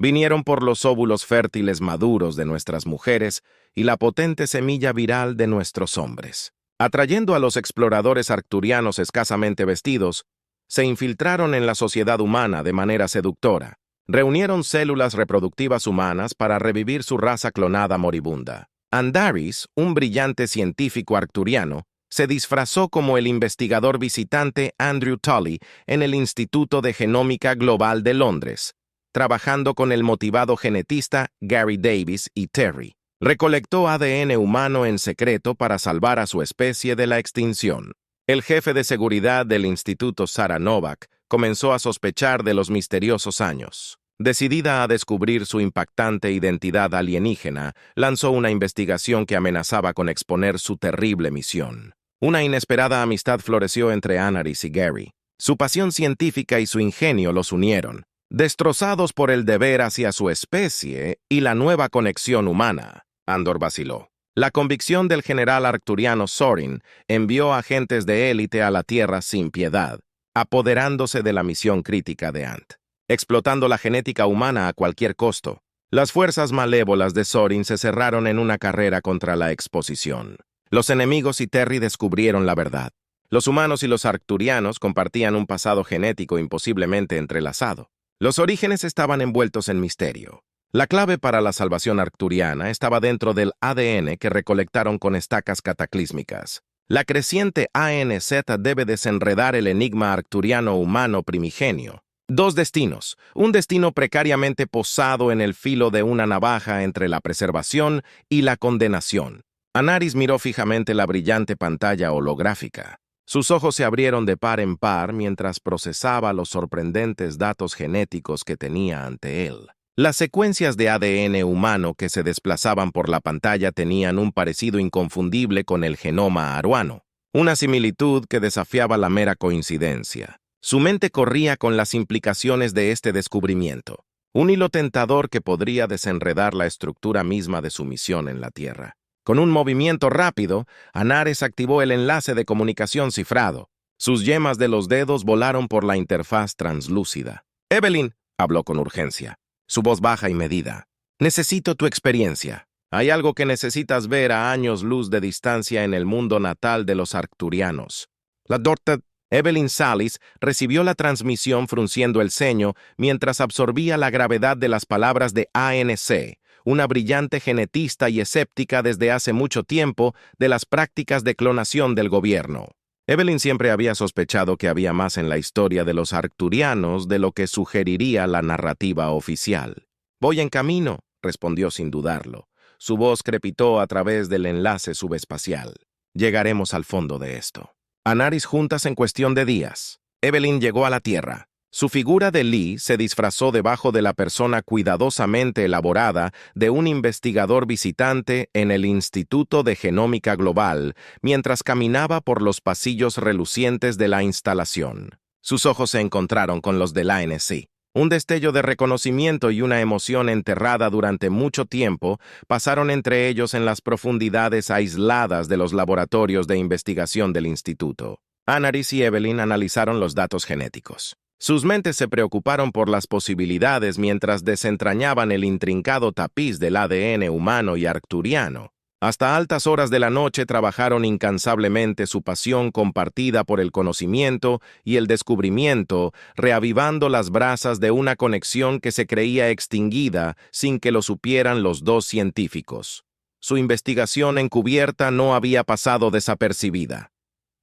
Vinieron por los óvulos fértiles maduros de nuestras mujeres y la potente semilla viral de nuestros hombres. Atrayendo a los exploradores arcturianos escasamente vestidos, se infiltraron en la sociedad humana de manera seductora. Reunieron células reproductivas humanas para revivir su raza clonada moribunda. Andaris, un brillante científico arcturiano, se disfrazó como el investigador visitante Andrew Tully en el Instituto de Genómica Global de Londres, trabajando con el motivado genetista Gary Davis y Terry. Recolectó ADN humano en secreto para salvar a su especie de la extinción. El jefe de seguridad del Instituto, Sarah Novak, comenzó a sospechar de los misteriosos años. Decidida a descubrir su impactante identidad alienígena, lanzó una investigación que amenazaba con exponer su terrible misión. Una inesperada amistad floreció entre Anaris y Gary. Su pasión científica y su ingenio los unieron, destrozados por el deber hacia su especie y la nueva conexión humana. Andor vaciló. La convicción del general arcturiano Sorin envió agentes de élite a la Tierra sin piedad, apoderándose de la misión crítica de Ant, explotando la genética humana a cualquier costo. Las fuerzas malévolas de Sorin se cerraron en una carrera contra la exposición. Los enemigos y Terry descubrieron la verdad. Los humanos y los arcturianos compartían un pasado genético imposiblemente entrelazado. Los orígenes estaban envueltos en misterio. La clave para la salvación arcturiana estaba dentro del ADN que recolectaron con estacas cataclísmicas. La creciente ANZ debe desenredar el enigma arcturiano humano primigenio. Dos destinos, un destino precariamente posado en el filo de una navaja entre la preservación y la condenación. Anaris miró fijamente la brillante pantalla holográfica. Sus ojos se abrieron de par en par mientras procesaba los sorprendentes datos genéticos que tenía ante él. Las secuencias de ADN humano que se desplazaban por la pantalla tenían un parecido inconfundible con el genoma aruano, una similitud que desafiaba la mera coincidencia. Su mente corría con las implicaciones de este descubrimiento, un hilo tentador que podría desenredar la estructura misma de su misión en la Tierra. Con un movimiento rápido, Anaris activó el enlace de comunicación cifrado. Sus yemas de los dedos volaron por la interfaz translúcida. «Evelyn», habló con urgencia, su voz baja y medida. «Necesito tu experiencia. Hay algo que necesitas ver a años luz de distancia en el mundo natal de los arcturianos». La Dr. Evelyn Salis recibió la transmisión frunciendo el ceño mientras absorbía la gravedad de las palabras de ANC, una brillante genetista y escéptica desde hace mucho tiempo de las prácticas de clonación del gobierno. Evelyn siempre había sospechado que había más en la historia de los arcturianos de lo que sugeriría la narrativa oficial. «Voy en camino», respondió sin dudarlo. Su voz crepitó a través del enlace subespacial. «Llegaremos al fondo de esto». Anaris juntas en cuestión de días. Evelyn llegó a la Tierra. Su figura de Lee se disfrazó debajo de la persona cuidadosamente elaborada de un investigador visitante en el Instituto de Genómica Global mientras caminaba por los pasillos relucientes de la instalación. Sus ojos se encontraron con los del ANC. Un destello de reconocimiento y una emoción enterrada durante mucho tiempo pasaron entre ellos en las profundidades aisladas de los laboratorios de investigación del instituto. Anaris y Evelyn analizaron los datos genéticos. Sus mentes se preocuparon por las posibilidades mientras desentrañaban el intrincado tapiz del ADN humano y arcturiano. Hasta altas horas de la noche trabajaron incansablemente su pasión compartida por el conocimiento y el descubrimiento, reavivando las brasas de una conexión que se creía extinguida sin que lo supieran los dos científicos. Su investigación encubierta no había pasado desapercibida.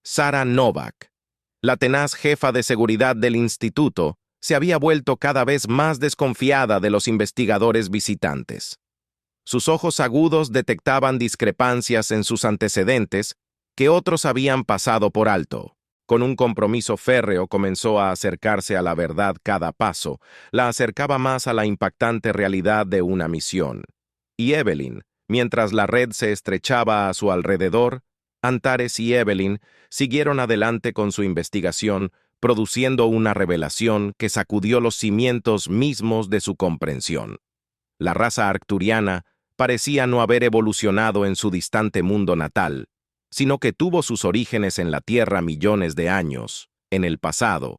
Sarah Novak, la tenaz jefa de seguridad del instituto, se había vuelto cada vez más desconfiada de los investigadores visitantes. Sus ojos agudos detectaban discrepancias en sus antecedentes que otros habían pasado por alto. Con un compromiso férreo comenzó a acercarse a la verdad cada paso, la acercaba más a la impactante realidad de una misión. Y Evelyn, mientras la red se estrechaba a su alrededor, Antares y Evelyn siguieron adelante con su investigación, produciendo una revelación que sacudió los cimientos mismos de su comprensión. La raza arcturiana parecía no haber evolucionado en su distante mundo natal, sino que tuvo sus orígenes en la Tierra millones de años, en el pasado,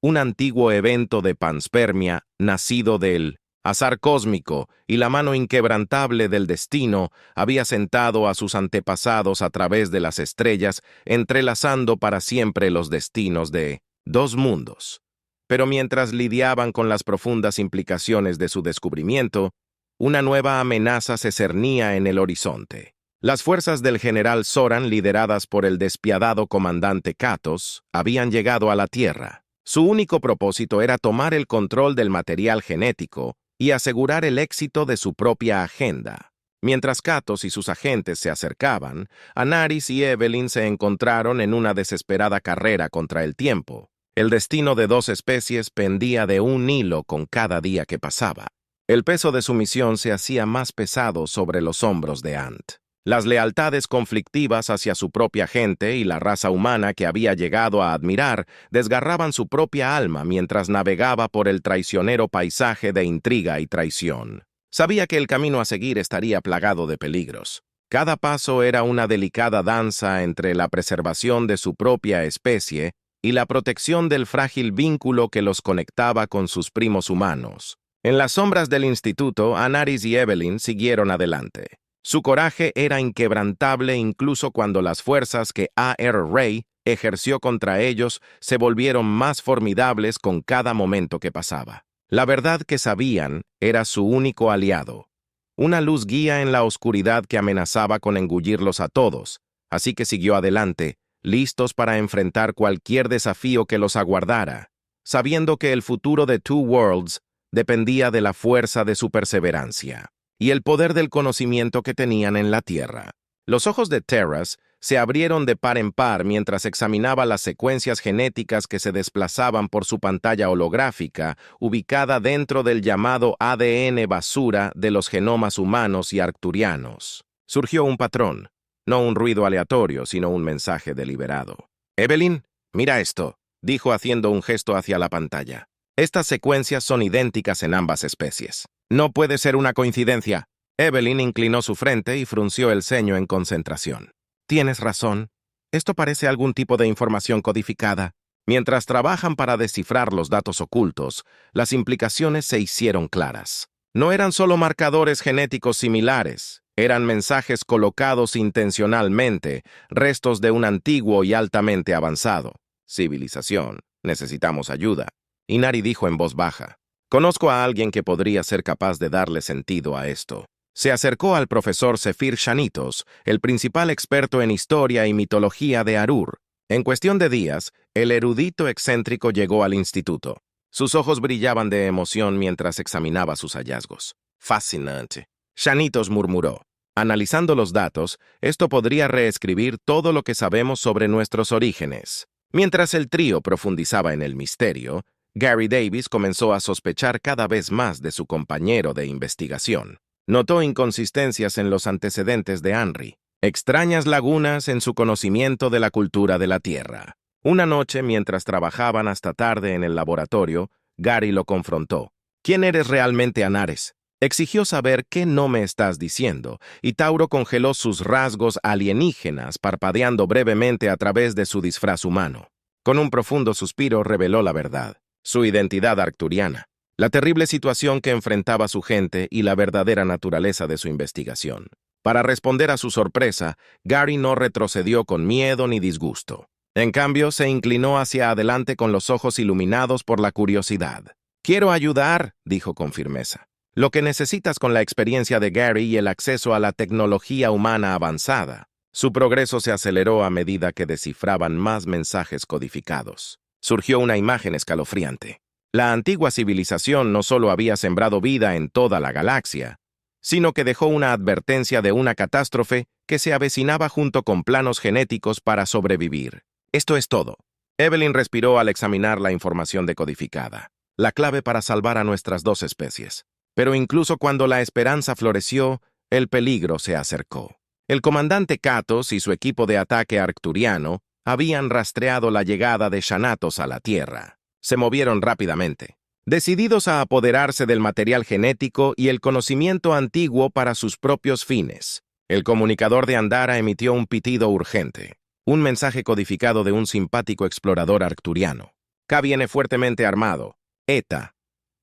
un antiguo evento de panspermia nacido del Azar cósmico y la mano inquebrantable del destino había sentado a sus antepasados a través de las estrellas, entrelazando para siempre los destinos de dos mundos. Pero mientras lidiaban con las profundas implicaciones de su descubrimiento, una nueva amenaza se cernía en el horizonte. Las fuerzas del general Zoran, lideradas por el despiadado comandante Katos, habían llegado a la Tierra. Su único propósito era tomar el control del material genético y asegurar el éxito de su propia agenda. Mientras Katos y sus agentes se acercaban, Anaris y Evelyn se encontraron en una desesperada carrera contra el tiempo. El destino de dos especies pendía de un hilo con cada día que pasaba. El peso de su misión se hacía más pesado sobre los hombros de Ant. Las lealtades conflictivas hacia su propia gente y la raza humana que había llegado a admirar desgarraban su propia alma mientras navegaba por el traicionero paisaje de intriga y traición. Sabía que el camino a seguir estaría plagado de peligros. Cada paso era una delicada danza entre la preservación de su propia especie y la protección del frágil vínculo que los conectaba con sus primos humanos. En las sombras del instituto, Anaris y Evelyn siguieron adelante. Su coraje era inquebrantable incluso cuando las fuerzas que A.R. Ray ejerció contra ellos se volvieron más formidables con cada momento que pasaba. La verdad que sabían era su único aliado. Una luz guía en la oscuridad que amenazaba con engullirlos a todos, así que siguió adelante, listos para enfrentar cualquier desafío que los aguardara, sabiendo que el futuro de Two Worlds dependía de la fuerza de su perseverancia y el poder del conocimiento que tenían en la Tierra. Los ojos de Terras se abrieron de par en par mientras examinaba las secuencias genéticas que se desplazaban por su pantalla holográfica, ubicada dentro del llamado ADN basura de los genomas humanos y arcturianos. Surgió un patrón, no un ruido aleatorio, sino un mensaje deliberado. «Evelyn, mira esto», dijo haciendo un gesto hacia la pantalla. «Estas secuencias son idénticas en ambas especies. No puede ser una coincidencia». Evelyn inclinó su frente y frunció el ceño en concentración. «Tienes razón. Esto parece algún tipo de información codificada. Mientras trabajan para descifrar los datos ocultos, las implicaciones se hicieron claras. No eran solo marcadores genéticos similares, eran mensajes colocados intencionalmente, restos de un antiguo y altamente avanzado. Civilización, necesitamos ayuda». Inari dijo en voz baja. «Conozco a alguien que podría ser capaz de darle sentido a esto». Se acercó al profesor Zephyr Shanitos, el principal experto en historia y mitología de Arur. En cuestión de días, el erudito excéntrico llegó al instituto. Sus ojos brillaban de emoción mientras examinaba sus hallazgos. «Fascinante», Shanitos murmuró. «Analizando los datos, esto podría reescribir todo lo que sabemos sobre nuestros orígenes». Mientras el trío profundizaba en el misterio, Gary Davis comenzó a sospechar cada vez más de su compañero de investigación. Notó inconsistencias en los antecedentes de Henry, extrañas lagunas en su conocimiento de la cultura de la Tierra. Una noche, mientras trabajaban hasta tarde en el laboratorio, Gary lo confrontó. «¿Quién eres realmente, Anares?». Exigió saber qué no me estás diciendo, y Tauro congeló sus rasgos alienígenas, parpadeando brevemente a través de su disfraz humano. Con un profundo suspiro reveló la verdad, su identidad arcturiana, la terrible situación que enfrentaba su gente y la verdadera naturaleza de su investigación. Para responder a su sorpresa, Gary no retrocedió con miedo ni disgusto. En cambio, se inclinó hacia adelante con los ojos iluminados por la curiosidad. «Quiero ayudar», dijo con firmeza. «Lo que necesitas con la experiencia de Gary y el acceso a la tecnología humana avanzada». Su progreso se aceleró a medida que descifraban más mensajes codificados. Surgió una imagen escalofriante. La antigua civilización no solo había sembrado vida en toda la galaxia, sino que dejó una advertencia de una catástrofe que se avecinaba junto con planos genéticos para sobrevivir. «Esto es todo». Evelyn respiró al examinar la información decodificada, la clave para salvar a nuestras dos especies. Pero incluso cuando la esperanza floreció, el peligro se acercó. El comandante Katos y su equipo de ataque arcturiano habían rastreado la llegada de Shanatos a la Tierra. Se movieron rápidamente, decididos a apoderarse del material genético y el conocimiento antiguo para sus propios fines. El comunicador de Andara emitió un pitido urgente, un mensaje codificado de un simpático explorador arcturiano. «K viene fuertemente armado. ETA.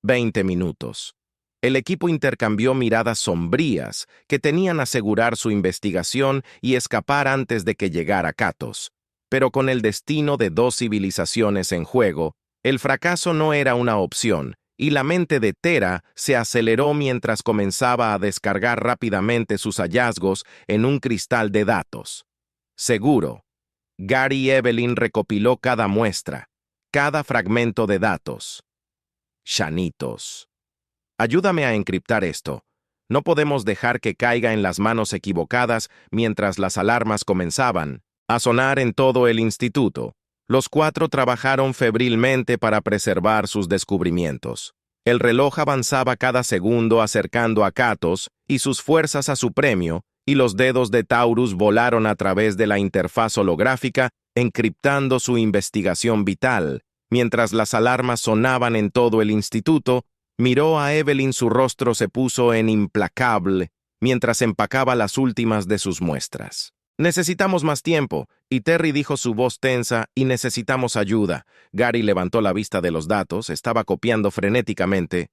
20 minutos». El equipo intercambió miradas sombrías que tenían asegurar su investigación y escapar antes de que llegara Katos. Pero con el destino de dos civilizaciones en juego, el fracaso no era una opción, y la mente de Tera se aceleró mientras comenzaba a descargar rápidamente sus hallazgos en un cristal de datos. Seguro, Gary Evelyn recopiló cada muestra, cada fragmento de datos. Shanitos. Ayúdame a encriptar esto. No podemos dejar que caiga en las manos equivocadas mientras las alarmas comenzaban a sonar en todo el instituto. Los cuatro trabajaron febrilmente para preservar sus descubrimientos. El reloj avanzaba cada segundo acercando a Katos y sus fuerzas a su premio, y los dedos de Taurus volaron a través de la interfaz holográfica, encriptando su investigación vital. Mientras las alarmas sonaban en todo el instituto, miró a Evelyn, su rostro se puso en implacable mientras empacaba las últimas de sus muestras. Necesitamos más tiempo, y Terry dijo su voz tensa, y necesitamos ayuda. Gary levantó la vista de los datos, estaba copiando frenéticamente.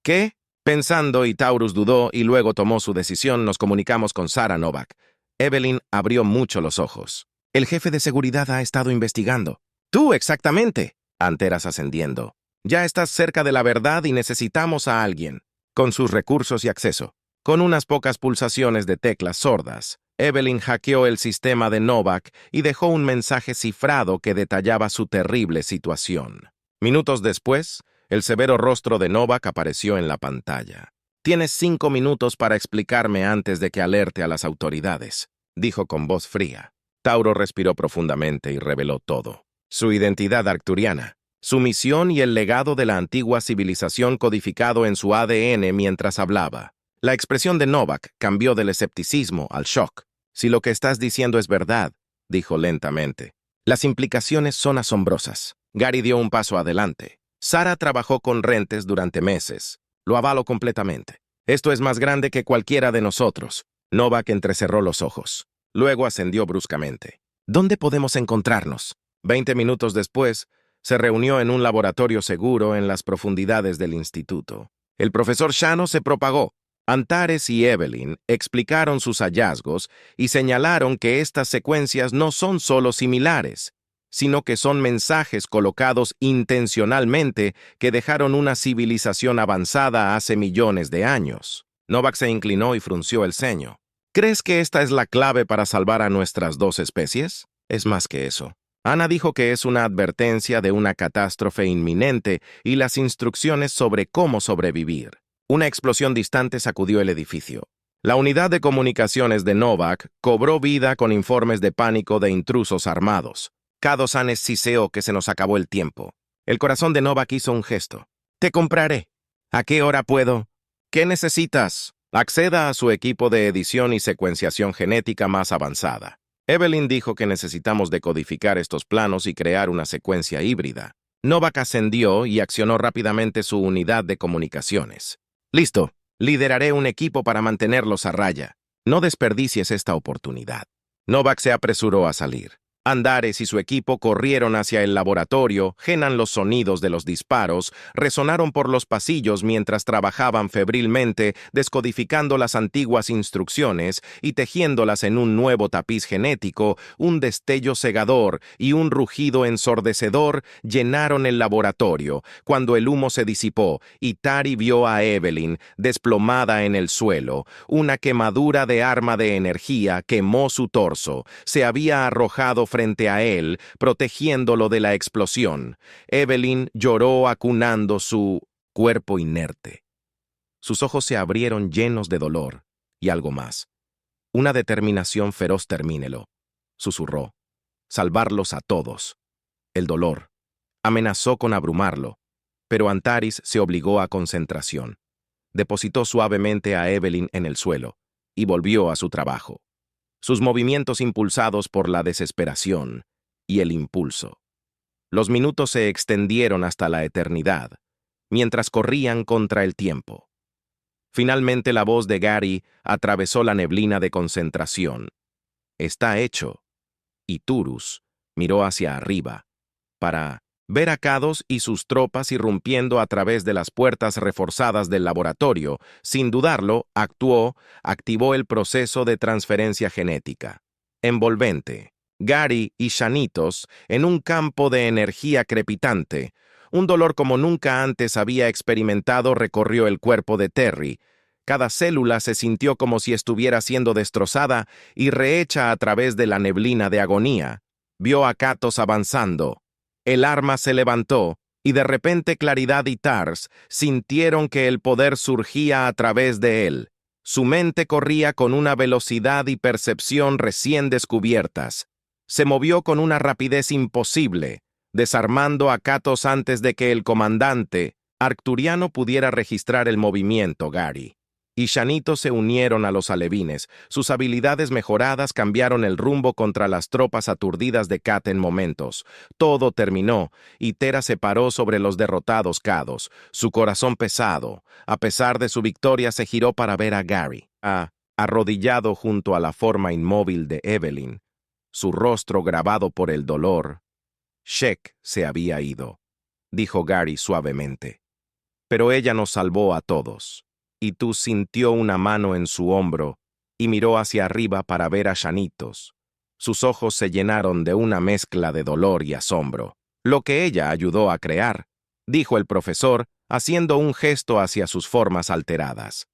¿Qué? Pensando, y Taurus dudó, y luego tomó su decisión. Nos comunicamos con Sarah Novak. Evelyn abrió mucho los ojos. El jefe de seguridad ha estado investigando. ¡Tú, exactamente! Anteras ascendiendo. Ya estás cerca de la verdad y necesitamos a alguien. Con sus recursos y acceso. Con unas pocas pulsaciones de teclas sordas, Evelyn hackeó el sistema de Novak y dejó un mensaje cifrado que detallaba su terrible situación. Minutos después, el severo rostro de Novak apareció en la pantalla. «Tienes 5 minutos para explicarme antes de que alerte a las autoridades», dijo con voz fría. Tauro respiró profundamente y reveló todo. Su identidad arcturiana, su misión y el legado de la antigua civilización codificado en su ADN mientras hablaba. La expresión de Novak cambió del escepticismo al shock. «Si lo que estás diciendo es verdad», dijo lentamente, «las implicaciones son asombrosas». Gary dio un paso adelante. «Sarah trabajó con Rentes durante meses. Lo avalo completamente. Esto es más grande que cualquiera de nosotros». Novak entrecerró los ojos. Luego ascendió bruscamente. «¿Dónde podemos encontrarnos?» 20 minutos después, se reunió en un laboratorio seguro en las profundidades del instituto. El profesor Shano se propagó. Antares y Evelyn explicaron sus hallazgos y señalaron que estas secuencias no son solo similares, sino que son mensajes colocados intencionalmente que dejaron una civilización avanzada hace millones de años. Novak se inclinó y frunció el ceño. ¿Crees que esta es la clave para salvar a nuestras dos especies? Es más que eso. Ana dijo que es una advertencia de una catástrofe inminente y las instrucciones sobre cómo sobrevivir. Una explosión distante sacudió el edificio. La unidad de comunicaciones de Novak cobró vida con informes de pánico de intrusos armados. Kadosan siseó que se nos acabó el tiempo. El corazón de Novak hizo un gesto. «Te compraré. ¿A qué hora puedo?» «¿Qué necesitas?» Acceda a su equipo de edición y secuenciación genética más avanzada. Evelyn dijo que necesitamos decodificar estos planos y crear una secuencia híbrida. Novak ascendió y accionó rápidamente su unidad de comunicaciones. «Listo. Lideraré un equipo para mantenerlos a raya. No desperdicies esta oportunidad». Novak se apresuró a salir. Andares y su equipo corrieron hacia el laboratorio, genan los sonidos de los disparos, resonaron por los pasillos mientras trabajaban febrilmente, descodificando las antiguas instrucciones y tejiéndolas en un nuevo tapiz genético. Un destello cegador y un rugido ensordecedor llenaron el laboratorio. Cuando el humo se disipó y Tari vio a Evelyn desplomada en el suelo, una quemadura de arma de energía quemó su torso. Se había arrojado frente a él, protegiéndolo de la explosión. Evelyn lloró acunando su cuerpo inerte. Sus ojos se abrieron llenos de dolor y algo más. Una determinación feroz. «Termínelo», susurró. «Salvarlos a todos». El dolor amenazó con abrumarlo, pero Antares se obligó a concentración. Depositó suavemente a Evelyn en el suelo y volvió a su trabajo. Sus movimientos impulsados por la desesperación y el impulso. Los minutos se extendieron hasta la eternidad, mientras corrían contra el tiempo. Finalmente la voz de Gary atravesó la neblina de concentración. «Está hecho». Y Turus miró hacia arriba, para Ver a Kados y sus tropas irrumpiendo a través de las puertas reforzadas del laboratorio, sin dudarlo, activó el proceso de transferencia genética. Envolvente. Gary y Xanitos, en un campo de energía crepitante, un dolor como nunca antes había experimentado recorrió el cuerpo de Terry. Cada célula se sintió como si estuviera siendo destrozada y rehecha a través de la neblina de agonía. Vio a Kados avanzando. El arma se levantó, y de repente Claridad y Tars sintieron que el poder surgía a través de él. Su mente corría con una velocidad y percepción recién descubiertas. Se movió con una rapidez imposible, desarmando a Kados antes de que el comandante arcturiano pudiera registrar el movimiento. Gary y Xanitos se unieron a los alevines. Sus habilidades mejoradas cambiaron el rumbo contra las tropas aturdidas de Kat en momentos. Todo terminó, y Tera se paró sobre los derrotados Kados, su corazón pesado. A pesar de su victoria, se giró para ver a Gary, arrodillado junto a la forma inmóvil de Evelyn, su rostro grabado por el dolor. Shek se había ido, dijo Gary suavemente. Pero ella nos salvó a todos. Y tú sintió una mano en su hombro y miró hacia arriba para ver a Xanitos. Sus ojos se llenaron de una mezcla de dolor y asombro. Lo que ella ayudó a crear, dijo el profesor, haciendo un gesto hacia sus formas alteradas.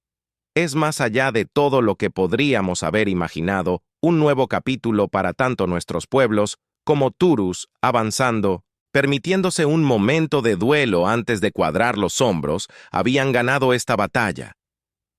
Es más allá de todo lo que podríamos haber imaginado, un nuevo capítulo para tanto nuestros pueblos como Turus, avanzando, permitiéndose un momento de duelo antes de cuadrar los hombros, habían ganado esta batalla.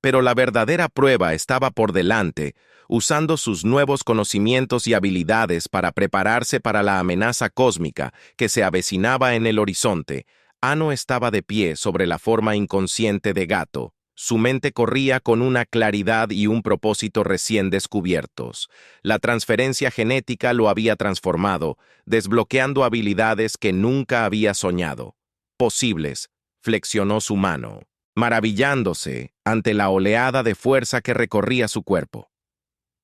Pero la verdadera prueba estaba por delante, usando sus nuevos conocimientos y habilidades para prepararse para la amenaza cósmica que se avecinaba en el horizonte. Ano estaba de pie sobre la forma inconsciente de Gato. Su mente corría con una claridad y un propósito recién descubiertos. La transferencia genética lo había transformado, desbloqueando habilidades que nunca había soñado. Posibles. Flexionó su mano, maravillándose ante la oleada de fuerza que recorría su cuerpo.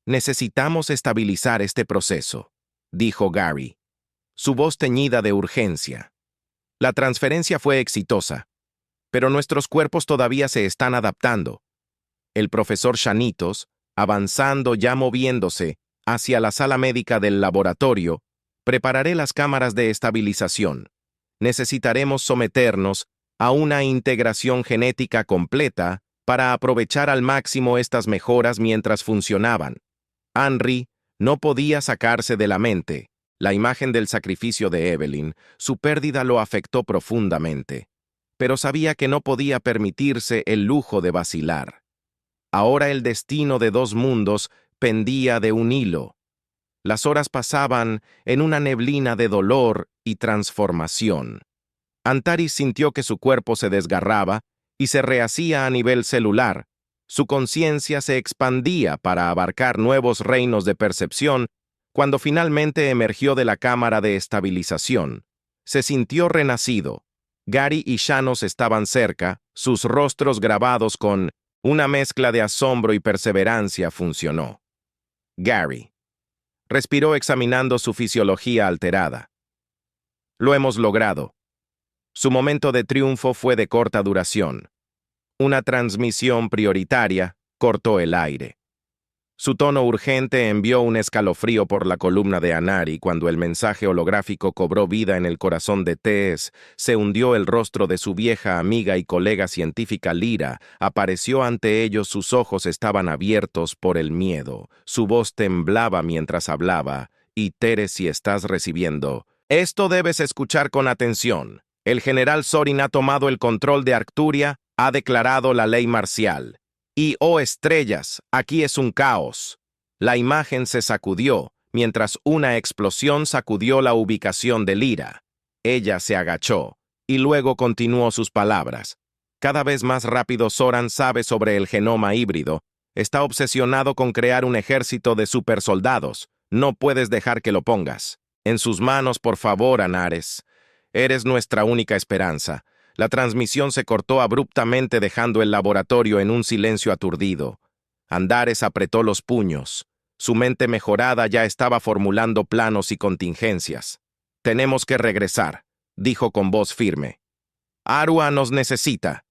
Necesitamos estabilizar este proceso, dijo Gary, su voz teñida de urgencia. La transferencia fue exitosa, pero nuestros cuerpos todavía se están adaptando. El profesor Xanitos, avanzando ya moviéndose hacia la sala médica del laboratorio, prepararé las cámaras de estabilización. Necesitaremos someternos a una integración genética completa para aprovechar al máximo estas mejoras mientras funcionaban. Henry no podía sacarse de la mente la imagen del sacrificio de Evelyn. Su pérdida lo afectó profundamente, pero sabía que no podía permitirse el lujo de vacilar. Ahora el destino de dos mundos pendía de un hilo. Las horas pasaban en una neblina de dolor y transformación. Antares sintió que su cuerpo se desgarraba y se rehacía a nivel celular. Su conciencia se expandía para abarcar nuevos reinos de percepción. Cuando finalmente emergió de la cámara de estabilización, se sintió renacido. Gary y Xanos estaban cerca, sus rostros grabados con una mezcla de asombro y perseverancia. Funcionó. Gary respiró examinando su fisiología alterada. Lo hemos logrado. Su momento de triunfo fue de corta duración. Una transmisión prioritaria cortó el aire. Su tono urgente envió un escalofrío por la columna de Anari. Cuando el mensaje holográfico cobró vida en el corazón de Tess, se hundió el rostro de su vieja amiga y colega científica Lyra. Apareció ante ellos, sus ojos estaban abiertos por el miedo. Su voz temblaba mientras hablaba. Y Teres, si estás recibiendo, esto debes escuchar con atención. El general Sorin ha tomado el control de Arcturia, ha declarado la ley marcial. Y, oh estrellas, aquí es un caos. La imagen se sacudió, mientras una explosión sacudió la ubicación de Lyra. Ella se agachó, y luego continuó sus palabras. Cada vez más rápido Soran sabe sobre el genoma híbrido. Está obsesionado con crear un ejército de supersoldados. No puedes dejar que lo pongas en sus manos, por favor, Anares. Eres nuestra única esperanza. La transmisión se cortó abruptamente, dejando el laboratorio en un silencio aturdido. Andares apretó los puños. Su mente mejorada ya estaba formulando planos y contingencias. Tenemos que regresar. dijo con voz firme. Arua nos necesita.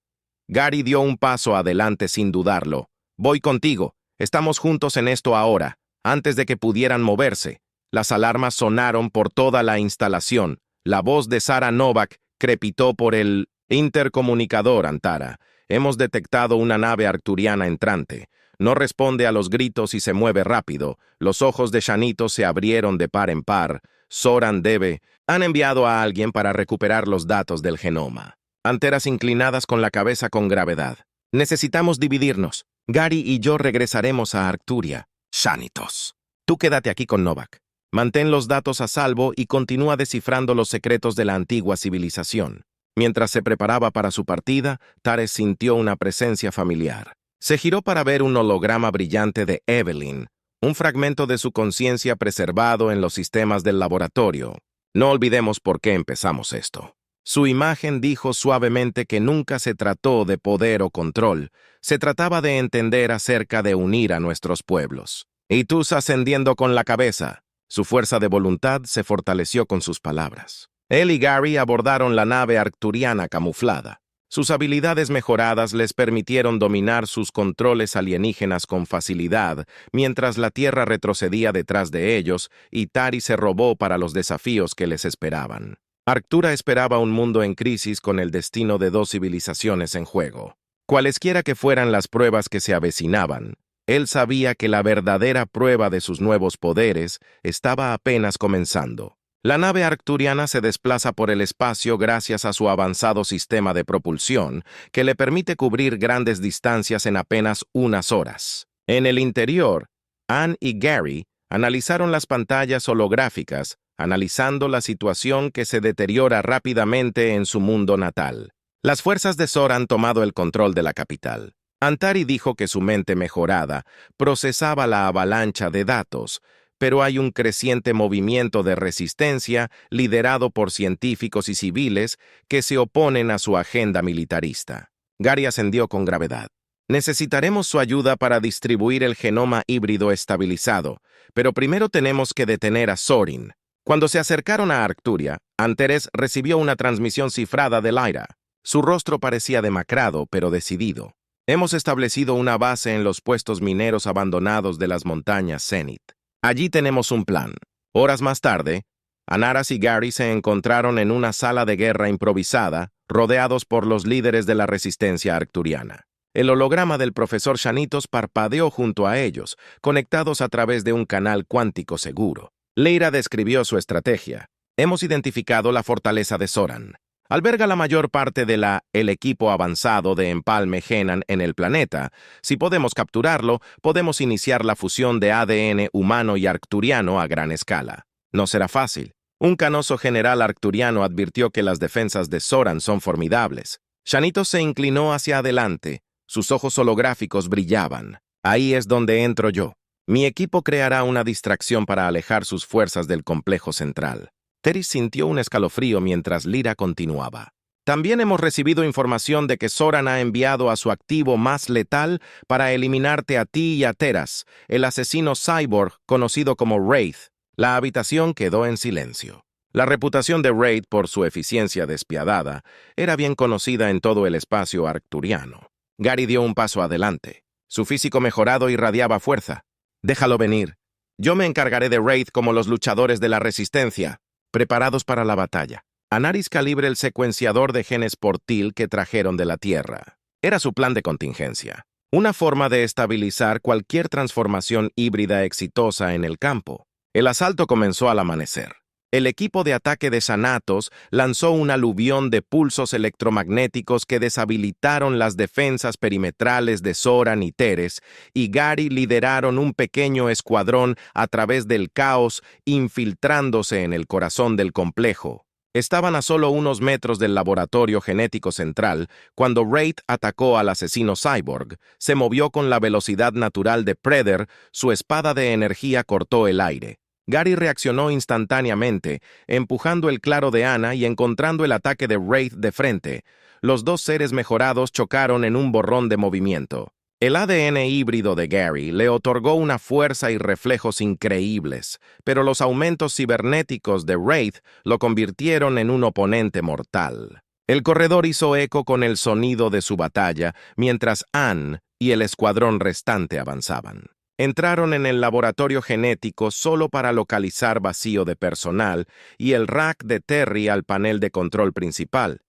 Gary dio un paso adelante sin dudarlo. Voy contigo. Estamos juntos en esto ahora. Antes de que pudieran moverse, las alarmas sonaron por toda la instalación. La voz de Sarah Novak crepitó por el intercomunicador, Antara. Hemos detectado una nave arcturiana entrante. No responde a los gritos y se mueve rápido. Los ojos de Shanitos se abrieron de par en par. Zoran debe... Han enviado a alguien para recuperar los datos del genoma. Anteras inclinadas con la cabeza con gravedad. Necesitamos dividirnos. Gary y yo regresaremos a Arcturia. Shanitos. Tú quédate aquí con Novak. Mantén los datos a salvo y continúa descifrando los secretos de la antigua civilización. Mientras se preparaba para su partida, Tares sintió una presencia familiar. Se giró para ver un holograma brillante de Evelyn, un fragmento de su conciencia preservado en los sistemas del laboratorio. No olvidemos por qué empezamos esto. Su imagen dijo suavemente que nunca se trató de poder o control, se trataba de entender acerca de unir a nuestros pueblos. Y tú ascendiendo con la cabeza. Su fuerza de voluntad se fortaleció con sus palabras. Él y Gary abordaron la nave arcturiana camuflada. Sus habilidades mejoradas les permitieron dominar sus controles alienígenas con facilidad, mientras la Tierra retrocedía detrás de ellos y Tari se robó para los desafíos que les esperaban. Arctura esperaba un mundo en crisis con el destino de dos civilizaciones en juego. Cualesquiera que fueran las pruebas que se avecinaban, él sabía que la verdadera prueba de sus nuevos poderes estaba apenas comenzando. La nave arcturiana se desplaza por el espacio gracias a su avanzado sistema de propulsión, que le permite cubrir grandes distancias en apenas unas horas. En el interior, Anne y Gary analizaron las pantallas holográficas, analizando la situación que se deteriora rápidamente en su mundo natal. Las fuerzas de Zor han tomado el control de la capital. Antari dijo que su mente mejorada procesaba la avalancha de datos, pero hay un creciente movimiento de resistencia liderado por científicos y civiles que se oponen a su agenda militarista. Gary ascendió con gravedad. Necesitaremos su ayuda para distribuir el genoma híbrido estabilizado, pero primero tenemos que detener a Zorin. Cuando se acercaron a Arcturia, Antares recibió una transmisión cifrada de Lyra. Su rostro parecía demacrado, pero decidido. Hemos establecido una base en los puestos mineros abandonados de las montañas Zenith. Allí tenemos un plan. Horas más tarde, Anaras y Gary se encontraron en una sala de guerra improvisada, rodeados por los líderes de la resistencia arcturiana. El holograma del profesor Shanitos parpadeó junto a ellos, conectados a través de un canal cuántico seguro. Lyra describió su estrategia. Hemos identificado la fortaleza de Zoran. Alberga la mayor parte de el equipo avanzado de empalme Genan en el planeta. Si podemos capturarlo, podemos iniciar la fusión de ADN humano y arcturiano a gran escala. No será fácil. Un canoso general arcturiano advirtió que las defensas de Zoran son formidables. Shanitos se inclinó hacia adelante. Sus ojos holográficos brillaban. Ahí es donde entro yo. Mi equipo creará una distracción para alejar sus fuerzas del complejo central. Teris sintió un escalofrío mientras Lyra continuaba. También hemos recibido información de que Zoran ha enviado a su activo más letal para eliminarte a ti y a Teras, el asesino cyborg conocido como Wraith. La habitación quedó en silencio. La reputación de Wraith por su eficiencia despiadada era bien conocida en todo el espacio arcturiano. Gary dio un paso adelante. Su físico mejorado irradiaba fuerza. Déjalo venir. Yo me encargaré de Wraith como los luchadores de la resistencia. Preparados para la batalla. Anaris calibre el secuenciador de genes portil que trajeron de la Tierra. Era su plan de contingencia. Una forma de estabilizar cualquier transformación híbrida exitosa en el campo. El asalto comenzó al amanecer. El equipo de ataque de Xanatos lanzó un aluvión de pulsos electromagnéticos que deshabilitaron las defensas perimetrales de Zoran y Teres, y Gary lideraron un pequeño escuadrón a través del caos, infiltrándose en el corazón del complejo. Estaban a solo unos metros del laboratorio genético central cuando Wraith atacó al asesino cyborg. Se movió con la velocidad natural de Predator, su espada de energía cortó el aire. Gary reaccionó instantáneamente, empujando el claro de Ana y encontrando el ataque de Wraith de frente. Los dos seres mejorados chocaron en un borrón de movimiento. El ADN híbrido de Gary le otorgó una fuerza y reflejos increíbles, pero los aumentos cibernéticos de Wraith lo convirtieron en un oponente mortal. El corredor hizo eco con el sonido de su batalla, mientras Anne y el escuadrón restante avanzaban. Entraron en el laboratorio genético solo para localizar vacío de personal y el rack de Terry al panel de control principal.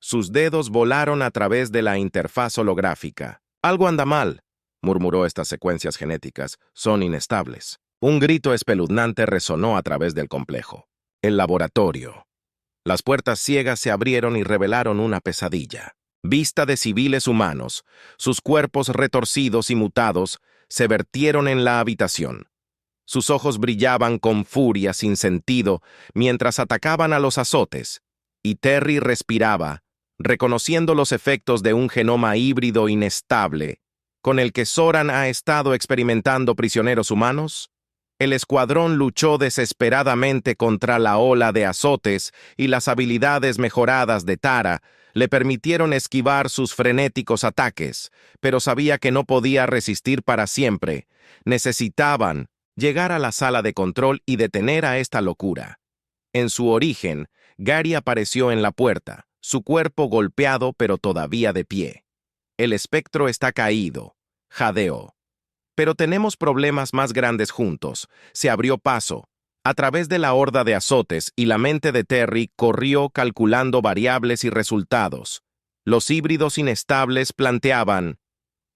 Sus dedos volaron a través de la interfaz holográfica. «Algo anda mal», murmuró. «Estas secuencias genéticas son inestables». Un grito espeluznante resonó a través del complejo. El laboratorio. Las puertas ciegas se abrieron y revelaron una pesadilla. Vista de civiles humanos, sus cuerpos retorcidos y mutados, se vertieron en la habitación. Sus ojos brillaban con furia sin sentido mientras atacaban a los azotes, y Terry respiraba, reconociendo los efectos de un genoma híbrido inestable, con el que Zoran ha estado experimentando prisioneros humanos. El escuadrón luchó desesperadamente contra la ola de azotes y las habilidades mejoradas de Tara le permitieron esquivar sus frenéticos ataques, pero sabía que no podía resistir para siempre. Necesitaban llegar a la sala de control y detener a esta locura. En su origen, Gary apareció en la puerta, su cuerpo golpeado pero todavía de pie. «El espectro está caído», jadeó. «Pero tenemos problemas más grandes juntos». Se abrió paso a través de la horda de azotes y la mente de Terry corrió calculando variables y resultados. Los híbridos inestables planteaban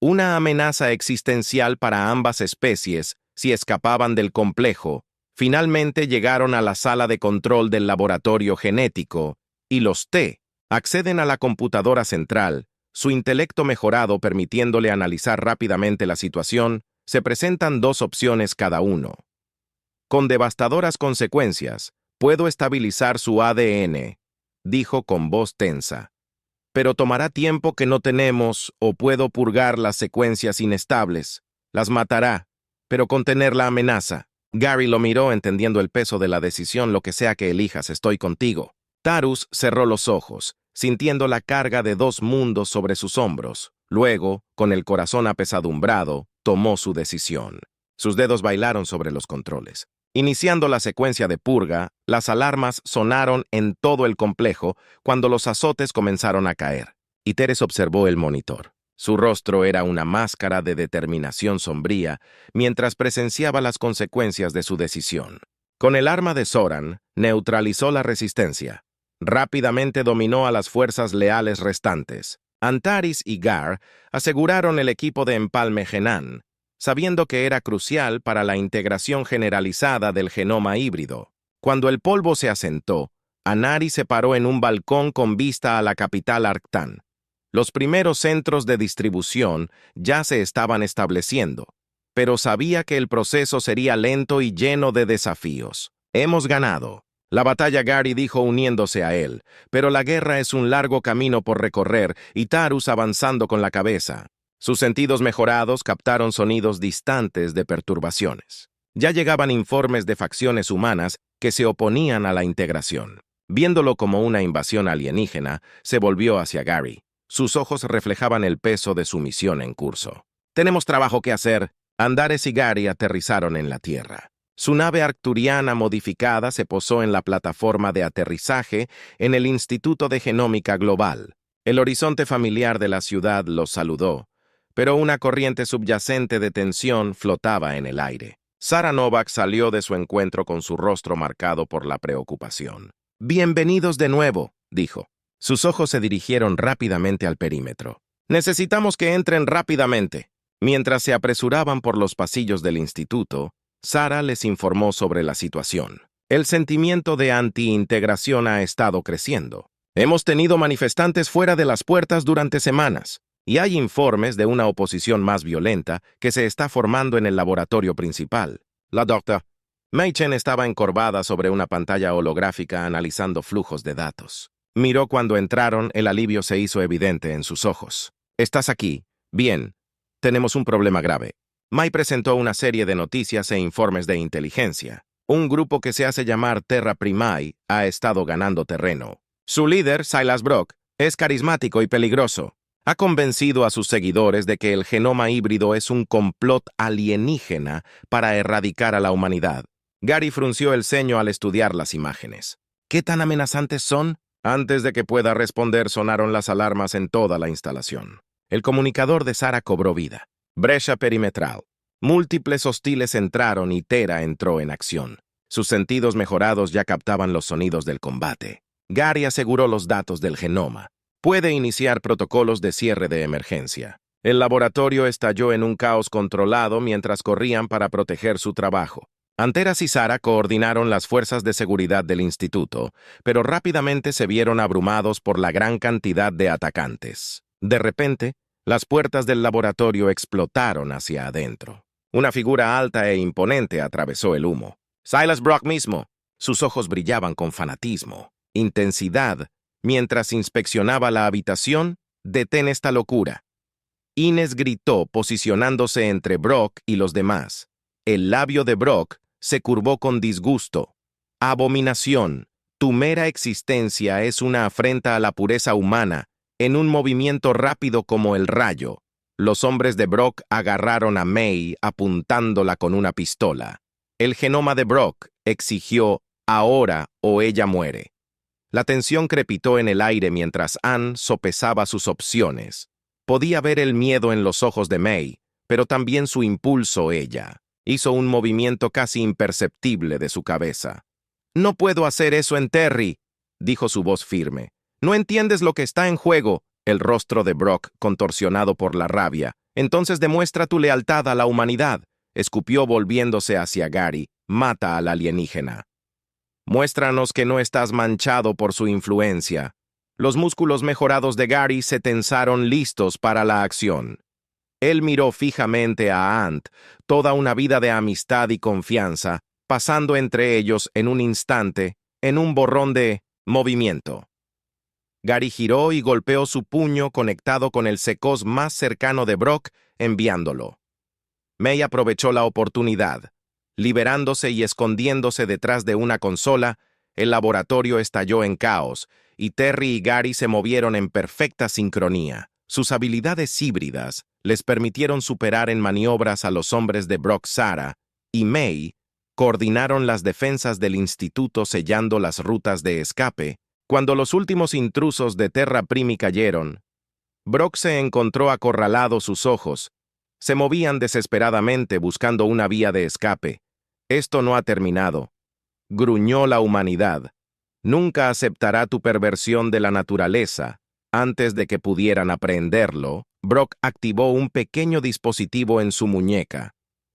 una amenaza existencial para ambas especies si escapaban del complejo. Finalmente llegaron a la sala de control del laboratorio genético, y los T acceden a la computadora central, su intelecto mejorado permitiéndole analizar rápidamente la situación. Se presentan dos opciones cada uno. «Con devastadoras consecuencias, puedo estabilizar su ADN», dijo con voz tensa. «Pero tomará tiempo que no tenemos, o puedo purgar las secuencias inestables. Las matará, pero contener la amenaza». Gary lo miró entendiendo el peso de la decisión. «Lo que sea que elijas, estoy contigo». Tarus cerró los ojos, sintiendo la carga de dos mundos sobre sus hombros. Luego, con el corazón apesadumbrado, tomó su decisión. Sus dedos bailaron sobre los controles. Iniciando la secuencia de purga, las alarmas sonaron en todo el complejo cuando los azotes comenzaron a caer. Y Teres observó el monitor. Su rostro era una máscara de determinación sombría mientras presenciaba las consecuencias de su decisión. Con el arma de Zoran, neutralizó la resistencia. Rápidamente dominó a las fuerzas leales restantes. Antares y Gar aseguraron el equipo de empalme Genan, sabiendo que era crucial para la integración generalizada del genoma híbrido. Cuando el polvo se asentó, Anari se paró en un balcón con vista a la capital Arctán. Los primeros centros de distribución ya se estaban estableciendo, pero sabía que el proceso sería lento y lleno de desafíos. «Hemos ganado». La batalla, Gary dijo uniéndose a él, pero la guerra es un largo camino por recorrer, y Tarus avanzando con la cabeza. Sus sentidos mejorados captaron sonidos distantes de perturbaciones. Ya llegaban informes de facciones humanas que se oponían a la integración. Viéndolo como una invasión alienígena, se volvió hacia Gary. Sus ojos reflejaban el peso de su misión en curso. «Tenemos trabajo que hacer». Antares y Gary aterrizaron en la Tierra. Su nave arcturiana modificada se posó en la plataforma de aterrizaje en el Instituto de Genómica Global. El horizonte familiar de la ciudad los saludó, pero una corriente subyacente de tensión flotaba en el aire. Sara Novak salió de su encuentro con su rostro marcado por la preocupación. «Bienvenidos de nuevo», dijo. Sus ojos se dirigieron rápidamente al perímetro. «Necesitamos que entren rápidamente». Mientras se apresuraban por los pasillos del instituto, Sara les informó sobre la situación. «El sentimiento de anti-integración ha estado creciendo. Hemos tenido manifestantes fuera de las puertas durante semanas, y hay informes de una oposición más violenta que se está formando en el laboratorio principal». La doctora Machen estaba encorvada sobre una pantalla holográfica analizando flujos de datos. Miró cuando entraron. El alivio se hizo evidente en sus ojos. «¿Estás aquí? Bien. Tenemos un problema grave». Mai presentó una serie de noticias e informes de inteligencia. Un grupo que se hace llamar Terra Primae ha estado ganando terreno. Su líder, Silas Brock, es carismático y peligroso. Ha convencido a sus seguidores de que el genoma híbrido es un complot alienígena para erradicar a la humanidad. Gary frunció el ceño al estudiar las imágenes. ¿Qué tan amenazantes son? Antes de que pueda responder, sonaron las alarmas en toda la instalación. El comunicador de Sara cobró vida. Brecha perimetral. Múltiples hostiles entraron y Tera entró en acción. Sus sentidos mejorados ya captaban los sonidos del combate. Gary aseguró los datos del genoma. Puede iniciar protocolos de cierre de emergencia. El laboratorio estalló en un caos controlado mientras corrían para proteger su trabajo. Anteras y Sara coordinaron las fuerzas de seguridad del instituto, pero rápidamente se vieron abrumados por la gran cantidad de atacantes. De repente, las puertas del laboratorio explotaron hacia adentro. Una figura alta e imponente atravesó el humo. Silas Brock mismo. Sus ojos brillaban con fanatismo, intensidad. Mientras inspeccionaba la habitación, «Detén esta locura». Ines gritó, posicionándose entre Brock y los demás. El labio de Brock se curvó con disgusto. «Abominación, tu mera existencia es una afrenta a la pureza humana», en un movimiento rápido como el rayo. Los hombres de Brock agarraron a May apuntándola con una pistola. El genoma de Brock exigió «ahora o ella muere». La tensión crepitó en el aire mientras Anne sopesaba sus opciones. Podía ver el miedo en los ojos de May, pero también su impulso ella. Hizo un movimiento casi imperceptible de su cabeza. «No puedo hacer eso en Terry», dijo su voz firme. «No entiendes lo que está en juego», el rostro de Brock contorsionado por la rabia. «Entonces demuestra tu lealtad a la humanidad», escupió volviéndose hacia Gary. «Mata al alienígena». «Muéstranos que no estás manchado por su influencia». Los músculos mejorados de Gary se tensaron listos para la acción. Él miró fijamente a Ant, toda una vida de amistad y confianza, pasando entre ellos en un instante, en un borrón de movimiento. Gary giró y golpeó su puño conectado con el secos más cercano de Brock, enviándolo. May aprovechó la oportunidad. Liberándose y escondiéndose detrás de una consola, el laboratorio estalló en caos, y Terry y Gary se movieron en perfecta sincronía. Sus habilidades híbridas les permitieron superar en maniobras a los hombres de Brock. Sara y May coordinaron las defensas del instituto sellando las rutas de escape. Cuando los últimos intrusos de Terra Primi cayeron, Brock se encontró acorralado. Sus ojos se movían desesperadamente buscando una vía de escape. «Esto no ha terminado», gruñó la humanidad. «Nunca aceptará tu perversión de la naturaleza». Antes de que pudieran aprehenderlo, Brock activó un pequeño dispositivo en su muñeca.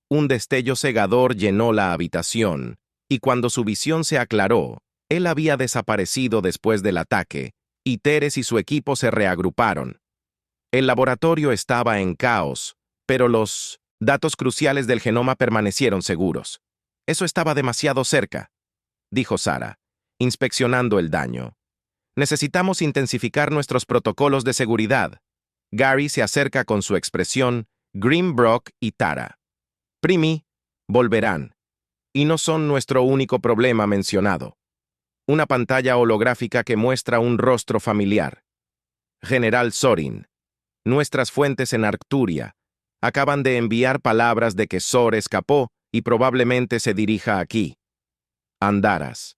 Un destello cegador llenó la habitación, y cuando su visión se aclaró, él había desaparecido después del ataque, y Teres y su equipo se reagruparon. El laboratorio estaba en caos, pero los datos cruciales del genoma permanecieron seguros. «Eso estaba demasiado cerca», dijo Sara, inspeccionando el daño. «Necesitamos intensificar nuestros protocolos de seguridad». Gary se acerca con su expresión Grim. Brock y Tara. «Primi, volverán. Y no son nuestro único problema mencionado». Una pantalla holográfica que muestra un rostro familiar. «General Sorin. Nuestras fuentes en Arcturia acaban de enviar palabras de que Sor escapó y probablemente se dirija aquí». Andaras.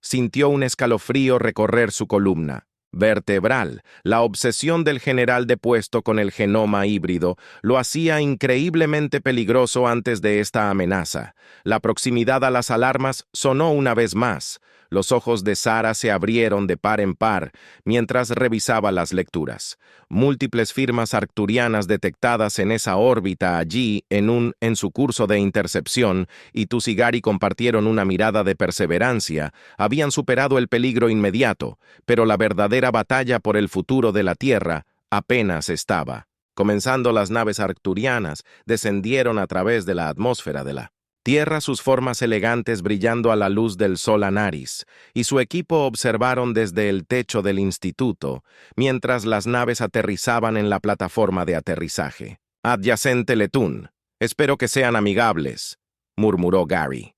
Sintió un escalofrío recorrer su columna vertebral. La obsesión del general depuesto con el genoma híbrido lo hacía increíblemente peligroso antes de esta amenaza. La proximidad a las alarmas sonó una vez más. Los ojos de Sara se abrieron de par en par mientras revisaba las lecturas. Múltiples firmas arcturianas detectadas en esa órbita allí en su curso de intercepción, y Tus y Gary compartieron una mirada de perseverancia. Habían superado el peligro inmediato, pero la verdadera batalla por el futuro de la Tierra apenas estaba comenzando. Las naves arcturianas descendieron a través de la atmósfera de la Tierra, sus formas elegantes brillando a la luz del sol. Anaris y su equipo observaron desde el techo del instituto, mientras las naves aterrizaban en la plataforma de aterrizaje adyacente Letún. «Espero que sean amigables», murmuró Gary.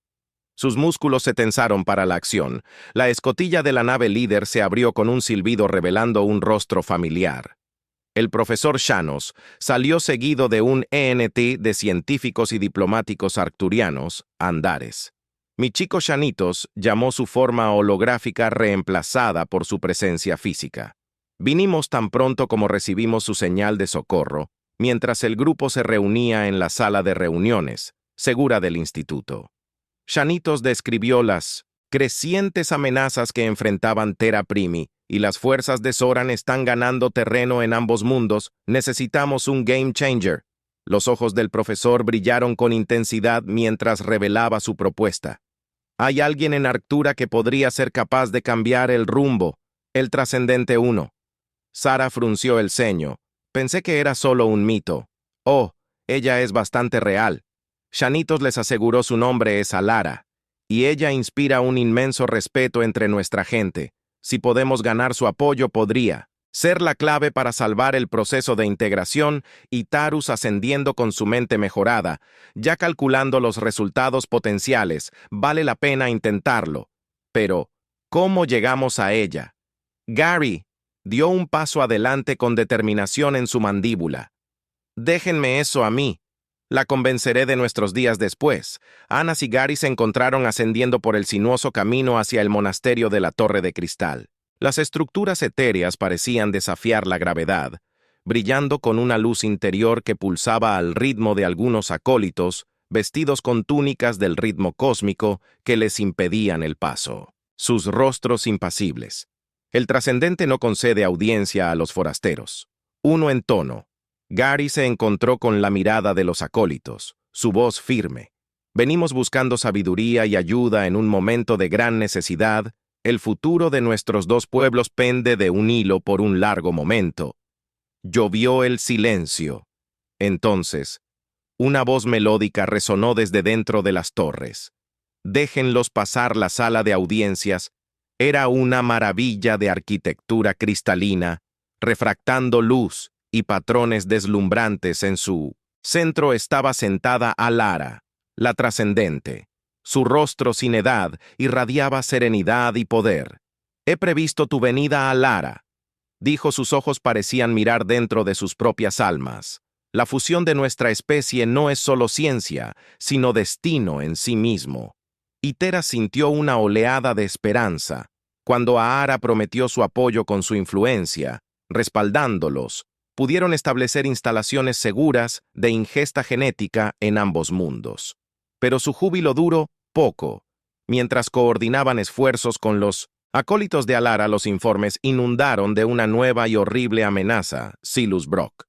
Sus músculos se tensaron para la acción. La escotilla de la nave líder se abrió con un silbido revelando un rostro familiar. El profesor Shanos salió seguido de un ENT de científicos y diplomáticos arcturianos, Andares. Mi chico Shanitos llamó su forma holográfica reemplazada por su presencia física. Vinimos tan pronto como recibimos su señal de socorro, mientras el grupo se reunía en la sala de reuniones, segura del instituto. Shanitos describió las crecientes amenazas que enfrentaban Terra Primi y las fuerzas de Zoran están ganando terreno en ambos mundos. Necesitamos un game changer. Los ojos del profesor brillaron con intensidad mientras revelaba su propuesta. Hay alguien en Arctura que podría ser capaz de cambiar el rumbo, el Trascendente 1. Sara frunció el ceño. Pensé que era solo un mito. Oh, ella es bastante real. Shanitos les aseguró su nombre es Alara, y ella inspira un inmenso respeto entre nuestra gente. Si podemos ganar su apoyo, podría ser la clave para salvar el proceso de integración y Tarus ascendiendo con su mente mejorada. Ya calculando los resultados potenciales, vale la pena intentarlo. Pero, ¿cómo llegamos a ella? Gary dio un paso adelante con determinación en su mandíbula. Déjenme eso a mí. La convenceré de nuestros días después. Anas y Gary se encontraron ascendiendo por el sinuoso camino hacia el monasterio de la Torre de Cristal. Las estructuras etéreas parecían desafiar la gravedad, brillando con una luz interior que pulsaba al ritmo de algunos acólitos, vestidos con túnicas del ritmo cósmico que les impedían el paso. Sus rostros impasibles. El trascendente no concede audiencia a los forasteros. Uno en tono. Gary se encontró con la mirada de los acólitos, su voz firme. Venimos buscando sabiduría y ayuda en un momento de gran necesidad. El futuro de nuestros dos pueblos pende de un hilo por un largo momento. Llovió el silencio. Entonces, una voz melódica resonó desde dentro de las torres. Déjenlos pasar la sala de audiencias. Era una maravilla de arquitectura cristalina, refractando luz y patrones deslumbrantes. En su centro estaba sentada Alara, la trascendente. Su rostro sin edad irradiaba serenidad y poder. «He previsto tu venida, Alara», dijo. Sus ojos parecían mirar dentro de sus propias almas. La fusión de nuestra especie no es solo ciencia, sino destino en sí mismo. Y Terra sintió una oleada de esperanza cuando Ahara prometió su apoyo con su influencia, respaldándolos. Pudieron establecer instalaciones seguras de ingesta genética en ambos mundos. Pero su júbilo duró poco. Mientras coordinaban esfuerzos con los acólitos de Alara, los informes inundaron de una nueva y horrible amenaza, Silus Brock.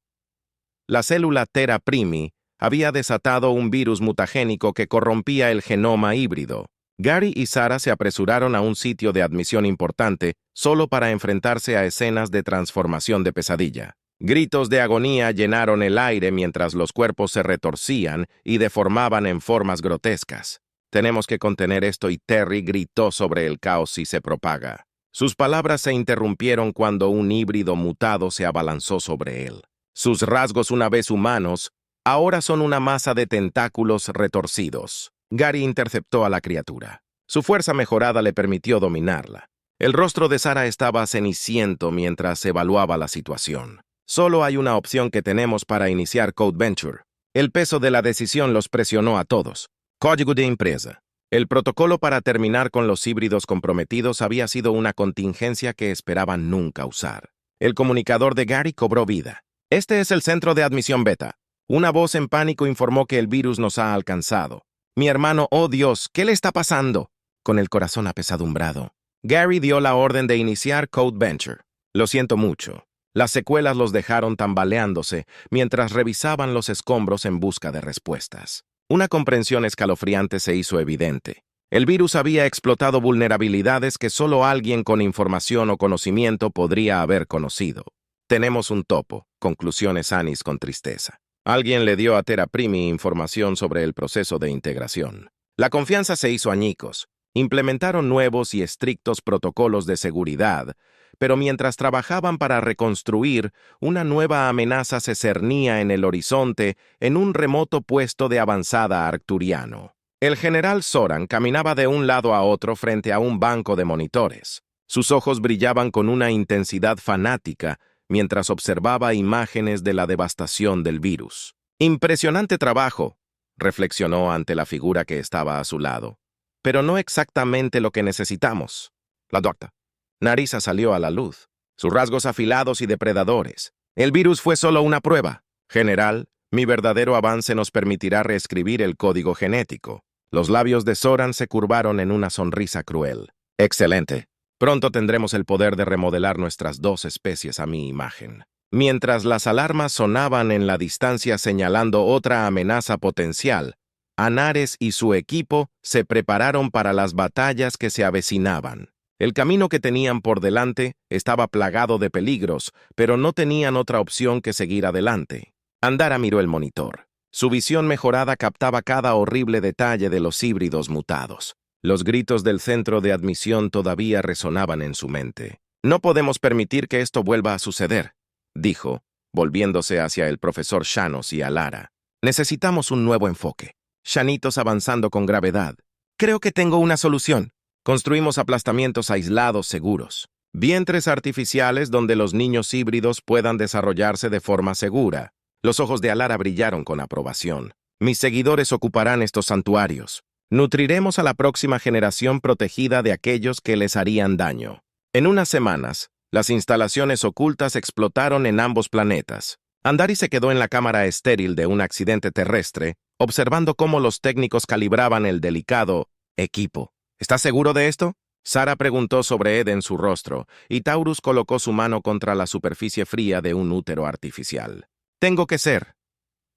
La célula Terra Primi había desatado un virus mutagénico que corrompía el genoma híbrido. Gary y Sara se apresuraron a un sitio de admisión importante solo para enfrentarse a escenas de transformación de pesadilla. Gritos de agonía llenaron el aire mientras los cuerpos se retorcían y deformaban en formas grotescas. «Tenemos que contener esto», y Terry gritó sobre el caos si se propaga. Sus palabras se interrumpieron cuando un híbrido mutado se abalanzó sobre él. Sus rasgos, una vez humanos, ahora son una masa de tentáculos retorcidos. Gary interceptó a la criatura. Su fuerza mejorada le permitió dominarla. El rostro de Sara estaba ceniciento mientras evaluaba la situación. «Solo hay una opción que tenemos para iniciar Code Venture». El peso de la decisión los presionó a todos. Código de empresa. El protocolo para terminar con los híbridos comprometidos había sido una contingencia que esperaban nunca usar. El comunicador de Gary cobró vida. «Este es el centro de admisión beta». Una voz en pánico informó que el virus nos ha alcanzado. «Mi hermano, oh Dios, ¿qué le está pasando?». Con el corazón apesadumbrado, Gary dio la orden de iniciar Code Venture. «Lo siento mucho». Las secuelas los dejaron tambaleándose mientras revisaban los escombros en busca de respuestas. Una comprensión escalofriante se hizo evidente. El virus había explotado vulnerabilidades que solo alguien con información o conocimiento podría haber conocido. «Tenemos un topo», concluyó Anis con tristeza. Alguien le dio a Terra Primi información sobre el proceso de integración. La confianza se hizo añicos. Implementaron nuevos y estrictos protocolos de seguridad, pero mientras trabajaban para reconstruir, una nueva amenaza se cernía en el horizonte en un remoto puesto de avanzada arcturiano. El general Zoran caminaba de un lado a otro frente a un banco de monitores. Sus ojos brillaban con una intensidad fanática mientras observaba imágenes de la devastación del virus. «Impresionante trabajo», reflexionó ante la figura que estaba a su lado. «Pero no exactamente lo que necesitamos». La doctora. Narisa salió a la luz, sus rasgos afilados y depredadores. «El virus fue solo una prueba. General, mi verdadero avance nos permitirá reescribir el código genético». Los labios de Zoran se curvaron en una sonrisa cruel. «Excelente. Pronto tendremos el poder de remodelar nuestras dos especies a mi imagen». Mientras las alarmas sonaban en la distancia señalando otra amenaza potencial, Anares y su equipo se prepararon para las batallas que se avecinaban. El camino que tenían por delante estaba plagado de peligros, pero no tenían otra opción que seguir adelante. Andara miró el monitor. Su visión mejorada captaba cada horrible detalle de los híbridos mutados. Los gritos del centro de admisión todavía resonaban en su mente. «No podemos permitir que esto vuelva a suceder», dijo, volviéndose hacia el profesor Shanos y Alara. «Necesitamos un nuevo enfoque». Shanitos avanzando con gravedad. «Creo que tengo una solución. Construimos aplastamientos aislados seguros. Vientres artificiales donde los niños híbridos puedan desarrollarse de forma segura». Los ojos de Alara brillaron con aprobación. «Mis seguidores ocuparán estos santuarios. Nutriremos a la próxima generación protegida de aquellos que les harían daño». En unas semanas, las instalaciones ocultas explotaron en ambos planetas. Andari se quedó en la cámara estéril de un accidente terrestre, observando cómo los técnicos calibraban el delicado equipo. «¿Estás seguro de esto?», Sara preguntó sobre Ed en su rostro, y Taurus colocó su mano contra la superficie fría de un útero artificial. «Tengo que ser.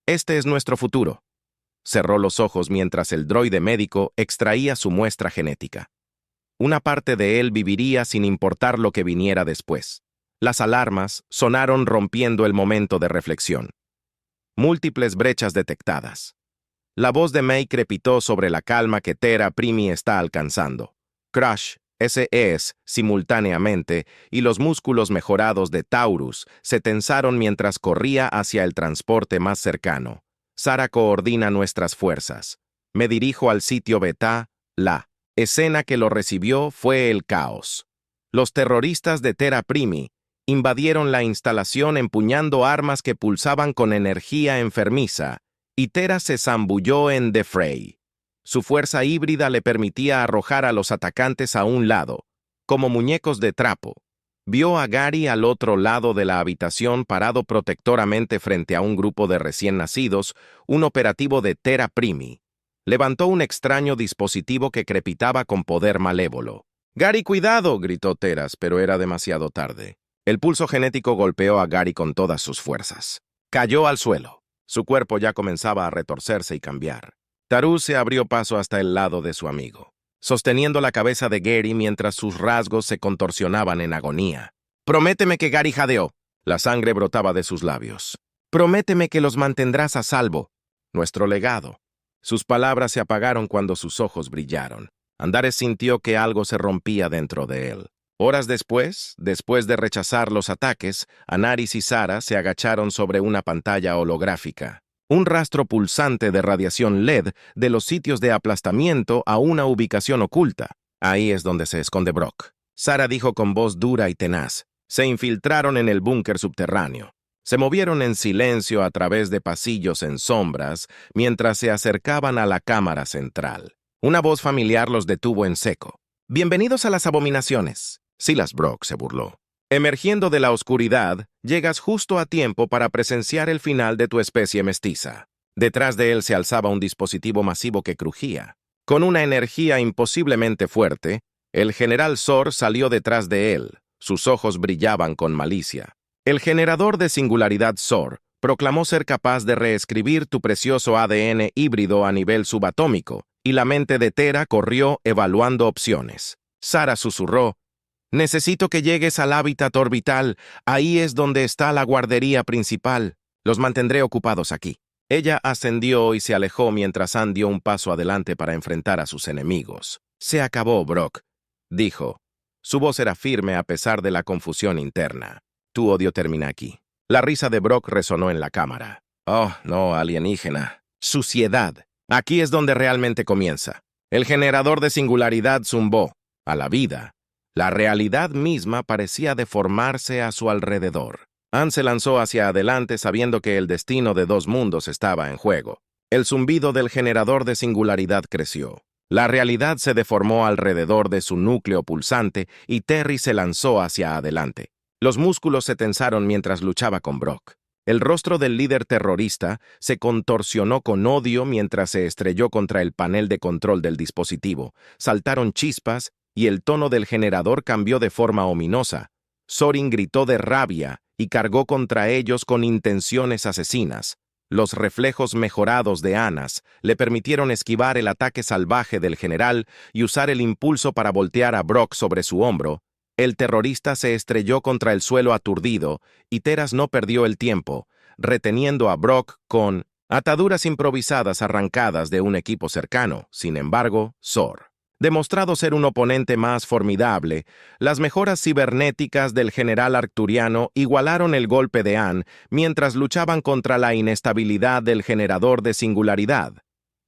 Este es nuestro futuro». Cerró los ojos mientras el droide médico extraía su muestra genética. Una parte de él viviría sin importar lo que viniera después. Las alarmas sonaron rompiendo el momento de reflexión. Múltiples brechas detectadas. La voz de May crepitó sobre la calma que Tera Primi está alcanzando. Crush, S.E.S. simultáneamente, y los músculos mejorados de Taurus se tensaron mientras corría hacia el transporte más cercano. Sara coordina nuestras fuerzas. Me dirijo al sitio Beta, la escena que lo recibió fue el caos. Los terroristas de Tera Primi invadieron la instalación empuñando armas que pulsaban con energía enfermiza, y Tera se zambulló en The Fray. Su fuerza híbrida le permitía arrojar a los atacantes a un lado, como muñecos de trapo. Vio a Gary al otro lado de la habitación parado protectoramente frente a un grupo de recién nacidos, un operativo de Tera Primi. Levantó un extraño dispositivo que crepitaba con poder malévolo. «Gary, cuidado», gritó Teras, pero era demasiado tarde. El pulso genético golpeó a Gary con todas sus fuerzas. Cayó al suelo. Su cuerpo ya comenzaba a retorcerse y cambiar. Taurus se abrió paso hasta el lado de su amigo, sosteniendo la cabeza de Gary mientras sus rasgos se contorsionaban en agonía. «Prométeme que Gary jadeó». La sangre brotaba de sus labios. «Prométeme que los mantendrás a salvo. Nuestro legado». Sus palabras se apagaron cuando sus ojos brillaron. Andares sintió que algo se rompía dentro de él. Horas después de rechazar los ataques, Anaris y Sara se agacharon sobre una pantalla holográfica. Un rastro pulsante de radiación LED de los sitios de aplastamiento a una ubicación oculta. «Ahí es donde se esconde Brock», Sara dijo con voz dura y tenaz. Se infiltraron en el búnker subterráneo. Se movieron en silencio a través de pasillos en sombras mientras se acercaban a la cámara central. Una voz familiar los detuvo en seco. «Bienvenidos a las abominaciones». Silas Brock se burló. «Emergiendo de la oscuridad, llegas justo a tiempo para presenciar el final de tu especie mestiza». Detrás de él se alzaba un dispositivo masivo que crujía. Con una energía imposiblemente fuerte, el general Zor salió detrás de él. Sus ojos brillaban con malicia. El generador de singularidad Zor proclamó ser capaz de reescribir tu precioso ADN híbrido a nivel subatómico, y la mente de Tera corrió evaluando opciones. Sara susurró: «Necesito que llegues al hábitat orbital. Ahí es donde está la guardería principal. Los mantendré ocupados aquí». Ella ascendió y se alejó mientras Ann dio un paso adelante para enfrentar a sus enemigos. «Se acabó, Brock», dijo. Su voz era firme a pesar de la confusión interna. «Tu odio termina aquí». La risa de Brock resonó en la cámara. «Oh, no, alienígena. Suciedad. Aquí es donde realmente comienza». El generador de singularidad zumbó. A la vida. La realidad misma parecía deformarse a su alrededor. Anne se lanzó hacia adelante sabiendo que el destino de dos mundos estaba en juego. El zumbido del generador de singularidad creció. La realidad se deformó alrededor de su núcleo pulsante y Terry se lanzó hacia adelante. Los músculos se tensaron mientras luchaba con Brock. El rostro del líder terrorista se contorsionó con odio mientras se estrelló contra el panel de control del dispositivo. Saltaron chispas y el tono del generador cambió de forma ominosa. Sorin gritó de rabia y cargó contra ellos con intenciones asesinas. Los reflejos mejorados de Anas le permitieron esquivar el ataque salvaje del general y usar el impulso para voltear a Brock sobre su hombro. El terrorista se estrelló contra el suelo aturdido y Teras no perdió el tiempo, reteniendo a Brock con ataduras improvisadas arrancadas de un equipo cercano. Sin embargo, Zor, demostrado ser un oponente más formidable, las mejoras cibernéticas del general arcturiano igualaron el golpe de Anne mientras luchaban contra la inestabilidad del generador de singularidad.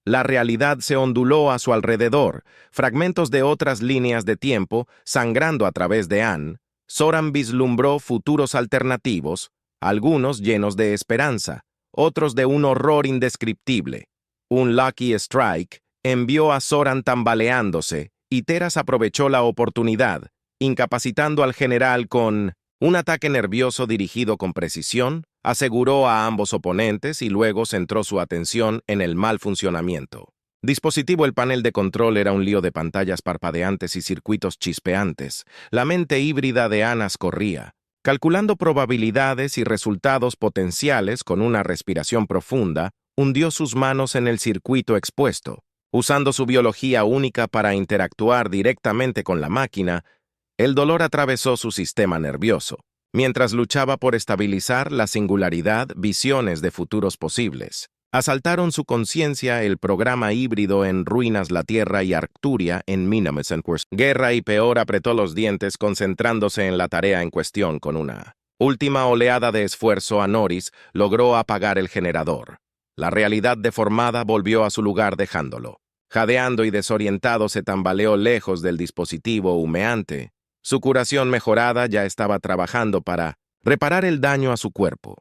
La realidad se onduló a su alrededor, fragmentos de otras líneas de tiempo sangrando a través de Anne. Zoran vislumbró futuros alternativos, algunos llenos de esperanza, otros de un horror indescriptible. Un Lucky Strike envió a Zoran tambaleándose y Teras aprovechó la oportunidad, incapacitando al general con un ataque nervioso dirigido con precisión, aseguró a ambos oponentes y luego centró su atención en el mal funcionamiento. Dispositivo. El panel de control era un lío de pantallas parpadeantes y circuitos chispeantes. La mente híbrida de Anas corría, calculando probabilidades y resultados potenciales con una respiración profunda, hundió sus manos en el circuito expuesto. Usando su biología única para interactuar directamente con la máquina, el dolor atravesó su sistema nervioso. Mientras luchaba por estabilizar la singularidad, visiones de futuros posibles asaltaron su conciencia. El programa híbrido en ruinas, la Tierra y Arcturia en Minimus and Worse. Guerra y peor apretó los dientes concentrándose en la tarea en cuestión. Con una última oleada de esfuerzo, Anoris logró apagar el generador. La realidad deformada volvió a su lugar dejándolo. Jadeando y desorientado se tambaleó lejos del dispositivo humeante. Su curación mejorada ya estaba trabajando para reparar el daño a su cuerpo.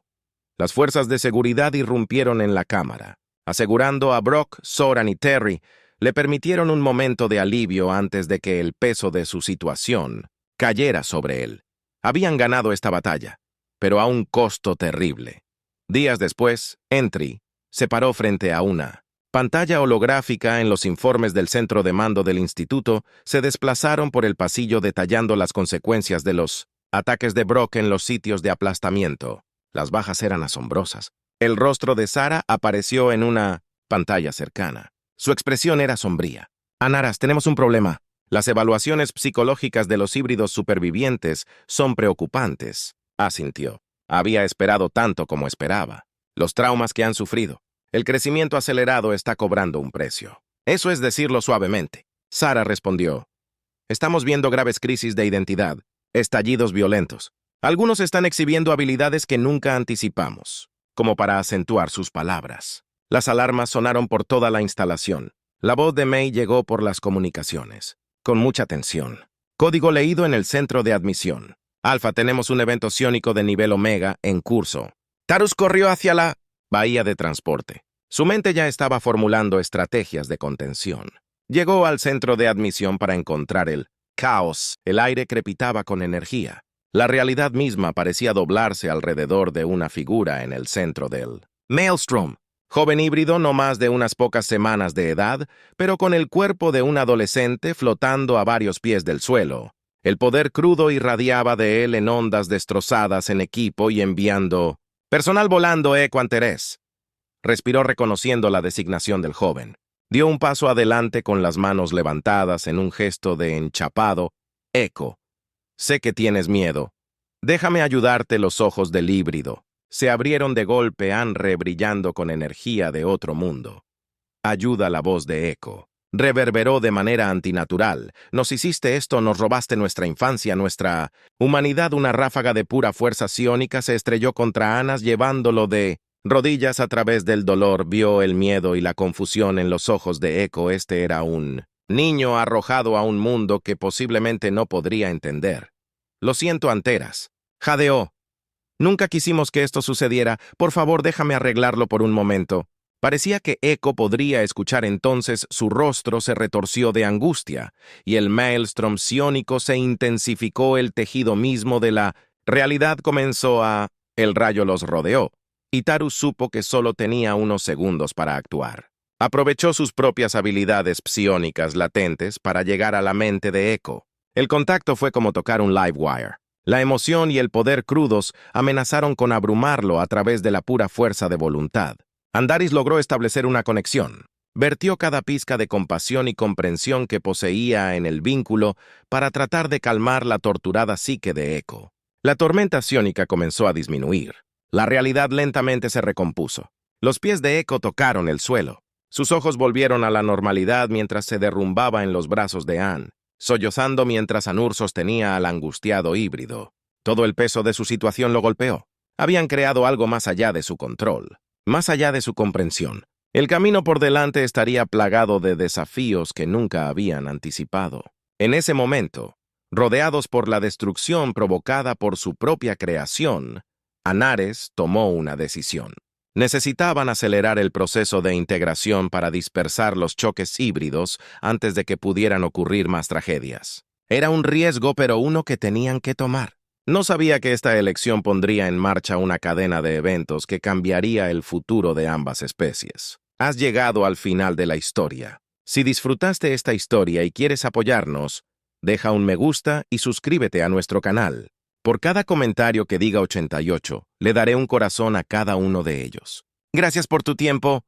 Las fuerzas de seguridad irrumpieron en la cámara, asegurando a Brock, Zoran y Terry, le permitieron un momento de alivio antes de que el peso de su situación cayera sobre él. Habían ganado esta batalla, pero a un costo terrible. Días después, Entry se paró frente a una pantalla holográfica. En los informes del centro de mando del instituto se desplazaron por el pasillo detallando las consecuencias de los ataques de Brock en los sitios de aplastamiento. Las bajas eran asombrosas. El rostro de Sara apareció en una pantalla cercana. Su expresión era sombría. Anaras, tenemos un problema. Las evaluaciones psicológicas de los híbridos supervivientes son preocupantes, asintió. Había esperado tanto como esperaba. Los traumas que han sufrido. El crecimiento acelerado está cobrando un precio. Eso es decirlo suavemente. Sara respondió. Estamos viendo graves crisis de identidad, estallidos violentos. Algunos están exhibiendo habilidades que nunca anticipamos, como para acentuar sus palabras. Las alarmas sonaron por toda la instalación. La voz de May llegó por las comunicaciones, con mucha tensión. Código leído en el centro de admisión. Alfa, tenemos un evento psiónico de nivel Omega en curso. Tarus corrió hacia la bahía de transporte. Su mente ya estaba formulando estrategias de contención. Llegó al centro de admisión para encontrar el caos. El aire crepitaba con energía. La realidad misma parecía doblarse alrededor de una figura en el centro del Maelstrom. Joven híbrido no más de unas pocas semanas de edad, pero con el cuerpo de un adolescente flotando a varios pies del suelo. El poder crudo irradiaba de él en ondas destrozadas en equipo y enviando personal volando Equanteres. Respiró reconociendo la designación del joven. Dio un paso adelante con las manos levantadas en un gesto de enchapado. Eco. Sé que tienes miedo. Déjame ayudarte. Los ojos del híbrido se abrieron de golpe, Anre brillando con energía de otro mundo. Ayuda. La voz de Eco reverberó de manera antinatural. Nos hiciste esto, nos robaste nuestra infancia, nuestra humanidad. Una ráfaga de pura fuerza psiónica se estrelló contra Anas, llevándolo de rodillas a través del dolor. Vio el miedo y la confusión en los ojos de Eco. Este era un niño arrojado a un mundo que posiblemente no podría entender. Lo siento, Anteras. Jadeó. Nunca quisimos que esto sucediera. Por favor, déjame arreglarlo por un momento. Parecía que Echo podría escuchar entonces, su rostro se retorció de angustia, y el maelstrom psiónico se intensificó, el tejido mismo de la realidad comenzó a... El rayo los rodeó, y Taru supo que solo tenía unos segundos para actuar. Aprovechó sus propias habilidades psiónicas latentes para llegar a la mente de Echo. El contacto fue como tocar un live wire. La emoción y el poder crudos amenazaron con abrumarlo a través de la pura fuerza de voluntad. Andaris logró establecer una conexión. Vertió cada pizca de compasión y comprensión que poseía en el vínculo para tratar de calmar la torturada psique de Echo. La tormenta psiónica comenzó a disminuir. La realidad lentamente se recompuso. Los pies de Echo tocaron el suelo. Sus ojos volvieron a la normalidad mientras se derrumbaba en los brazos de Anne, sollozando mientras Anur sostenía al angustiado híbrido. Todo el peso de su situación lo golpeó. Habían creado algo más allá de su control, más allá de su comprensión. El camino por delante estaría plagado de desafíos que nunca habían anticipado. En ese momento, rodeados por la destrucción provocada por su propia creación, Anares tomó una decisión. Necesitaban acelerar el proceso de integración para dispersar los choques híbridos antes de que pudieran ocurrir más tragedias. Era un riesgo, pero uno que tenían que tomar. No sabía que esta elección pondría en marcha una cadena de eventos que cambiaría el futuro de ambas especies. Has llegado al final de la historia. Si disfrutaste esta historia y quieres apoyarnos, deja un me gusta y suscríbete a nuestro canal. Por cada comentario que diga 88, le daré un corazón a cada uno de ellos. Gracias por tu tiempo.